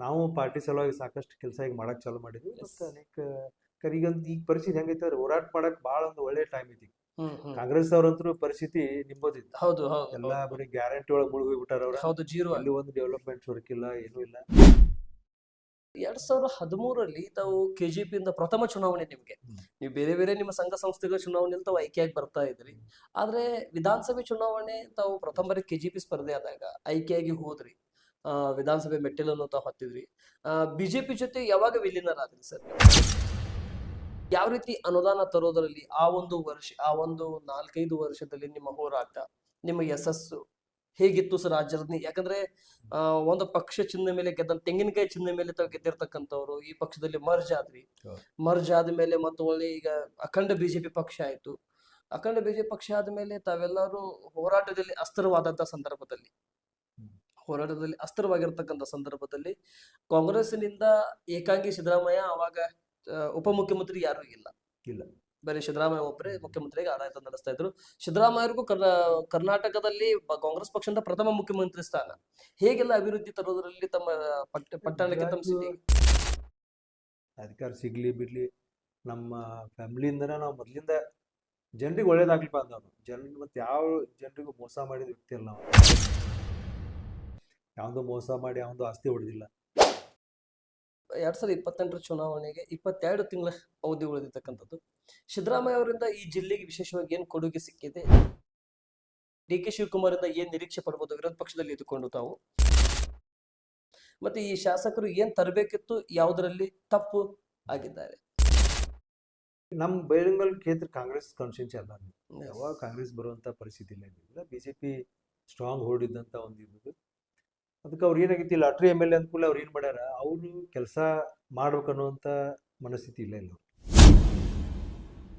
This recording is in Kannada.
ನಾವು ಪಾರ್ಟಿ ಸಲುವಾಗಿ ಸಾಕಷ್ಟು ಕೆಲಸ ಈಗ ಮಾಡಕ್ ಚಾಲೂ ಮಾಡಿದ್ವಿ. Yes. ಮತ್ತೆ ಅನೇಕ ಈಗ ಪರಿಸ್ಥಿತಿ ಹೆಂಗೈತೆ ಹೋರಾಟ ಮಾಡಕ್ ಬಹಳ ಒಂದು ಒಳ್ಳೆ ಟೈಮ್ ಐತಿ. ಹ್ಮ್. ಕಾಂಗ್ರೆಸ್ ಅವ್ರಂತೂ ಪರಿಸ್ಥಿತಿ ನಿಂಬೋದಿತ್ತು. ಹೌದು ಹೌದು ಎಲ್ಲಾ ಬರೀ ಗ್ಯಾರಂಟಿ ಒಳಗೆ ಮುಳುಗಿ ಬಿಟ್ಟಾರ ಅವ್ರ. ಹೌದು ಜೀರೋ ಎಲ್ಲಿ ಒಂದು ಡೆವಲಪ್ಮೆಂಟ್ ವರ್ಕ್ ಇಲ್ಲ, ಏನೂ ಇಲ್ಲ. 2013 ತಾವು KJP ಇಂದ ಪ್ರಥಮ ಚುನಾವಣೆ ನಿಮ್ಗೆ. ನೀವು ಬೇರೆ ಬೇರೆ ನಿಮ್ಮ ಸಂಘ ಸಂಸ್ಥೆಗಳ ಚುನಾವಣೆಯಲ್ಲಿ ತಾವು ಆಯ್ಕೆಯಾಗಿ ಬರ್ತಾ ಇದ್ರಿ. ಆದ್ರೆ ವಿಧಾನಸಭೆ ಚುನಾವಣೆ ತಾವು ಪ್ರಥಮ ಬಾರಿ KJP ಸ್ಪರ್ಧೆ ಆದಾಗ ಆಯ್ಕೆಯಾಗಿ ಹೋದ್ರಿ. ವಿಧಾನಸಭೆ ಮೆಟ್ಟಿಲನ್ನು ತಾವು ಹತ್ತಿದ್ರಿ. ಬಿಜೆಪಿ ಜೊತೆ ಯಾವಾಗ ವಿಲೀನರಾದ್ರಿ ಸರ್? ಯಾವ ರೀತಿ ಅನುದಾನ ತರೋದ್ರಲ್ಲಿ ಆ ಒಂದು 4-5 ವರ್ಷದಲ್ಲಿ ನಿಮ್ಮ ಹೋರಾಟ, ನಿಮ್ಮ ಯಶಸ್ಸು ಹೇಗಿತ್ತು ಸರ್ ಆ ಜರ್ನಿ? ಯಾಕಂದ್ರೆ ಒಂದು ಪಕ್ಷ ಚಿಹ್ನೆ ಮೇಲೆ ತೆಂಗಿನಕಾಯಿ ಚಿಹ್ನೆ ಮೇಲೆ ತಾವು ಗೆದ್ದಿರ್ತಕ್ಕಂಥವ್ರು ಈ ಪಕ್ಷದಲ್ಲಿ ಮರ್ಜ್ ಆದ್ರಿ. ಮರ್ಜ್ ಆದ್ಮೇಲೆ ಮತ್ತು ಒಳ್ಳೆ ಈಗ ಅಖಂಡ ಬಿಜೆಪಿ ಪಕ್ಷ ಆಯ್ತು. ಅಖಂಡ ಬಿಜೆಪಿ ಪಕ್ಷ ಆದ್ಮೇಲೆ ತಾವೆಲ್ಲರೂ ಹೋರಾಟದಲ್ಲಿ ಅಸ್ತ್ರವಾಗಿರ್ತಕ್ಕಂಥ ಸಂದರ್ಭದಲ್ಲಿ ಕಾಂಗ್ರೆಸ್ನಿಂದ ಏಕಾಂಗಿ ಸಿದ್ದರಾಮಯ್ಯ ಅವಾಗ ಉಪಮುಖ್ಯಮಂತ್ರಿ ಯಾರು ಇಲ್ಲ. ಬರೀ ಸಿದ್ದರಾಮಯ್ಯ ಒಬ್ಬರೇ ಮುಖ್ಯಮಂತ್ರಿಗೆ ಆಡಳಿತ ನಡೆಸ್ತಾ ಇದ್ರು. ಸಿದ್ದರಾಮಯ್ಯರಿಗೂ ಕರ್ನಾಟಕದಲ್ಲಿ ಕಾಂಗ್ರೆಸ್ ಪಕ್ಷದ ಪ್ರಥಮ ಮುಖ್ಯಮಂತ್ರಿ ಸ್ಥಾನ. ಹೇಗೆಲ್ಲ ಅಭಿವೃದ್ಧಿ ತರೋದ್ರಲ್ಲಿ ತಮ್ಮ ಪಟ್ಟಣಕ್ಕೆ ತಮ್ಮ ಸಿಟಿ ಅಧಿಕಾರ ಸಿಗ್ಲಿ ಬಿಡ್ಲಿ, ನಮ್ಮ ಫ್ಯಾಮಿಲಿಯಿಂದನೇ ನಾವು ಮೊದ್ಲಿಂದ ಜನರಿಗೆ ಒಳ್ಳೇದಾಗ್ಲಿಪ್ಪ ಅಂದವ್ರು. ಮತ್ತೆ ಯಾವ ಜನರಿಗೂ ಮೋಸ ಮಾಡಿದ ವ್ಯಕ್ತಿ ಅಲ್ಲ ನಾವು. ಯಾವ್ದು ಮೋಸ ಮಾಡಿ ಯಾವ್ದು ಆಸ್ತಿ ಹೊಡೆದಿಲ್ಲ. 2028 ಚುನಾವಣೆಗೆ 22 ತಿಂಗಳ ಅವಧಿ ಉಳಿದಿರ್ತಕ್ಕಂಥದ್ದು. ಸಿದ್ದರಾಮಯ್ಯ ಅವರಿಂದ ಈ ಜಿಲ್ಲೆಗೆ ವಿಶೇಷವಾಗಿ ಏನ್ ಕೊಡುಗೆ ಸಿಕ್ಕಿದೆ? DK ಶಿವಕುಮಾರ್ ಇಂದ ಏನ್ ನಿರೀಕ್ಷೆ ಪಡ್ಬೋದು ವಿರೋಧ ಪಕ್ಷದಲ್ಲಿ ಇದ್ದುಕೊಂಡು ತಾವು? ಮತ್ತೆ ಈ ಶಾಸಕರು ಏನ್ ತರಬೇಕಿತ್ತು, ಯಾವುದರಲ್ಲಿ ತಪ್ಪು ಆಗಿದ್ದಾರೆ? ನಮ್ ಬೈರಂಗಲ್ ಕ್ಷೇತ್ರ ಕಾಂಗ್ರೆಸ್ ಕಾನ್ಸ್ಟಿಟ್ಯೂನ್ಸಿ ಅಲ್ಲ. ಯಾವಾಗ ಕಾಂಗ್ರೆಸ್ ಬರುವಂತ ಪರಿಸ್ಥಿತಿ ಇಲ್ಲ. ಬಿಜೆಪಿ ಸ್ಟ್ರಾಂಗ್ ಹೋಲ್ಡ್ ಇದ್ದಂತ ಒಂದು ಇದ್ದು. ಅದಕ್ಕೆ ಅವ್ರು ಏನಾಗೈತಿ ಲಾಟ್ರಿ MLA ಅಂದ್ಕೂಲೆ ಅವ್ರು ಏನ್ ಮಾಡ್ಯಾರ, ಅವ್ರು ಕೆಲಸ ಮಾಡ್ಬೇಕನ್ನುವಂತ ಮನಸ್ಥಿತಿ ಇಲ್ಲ.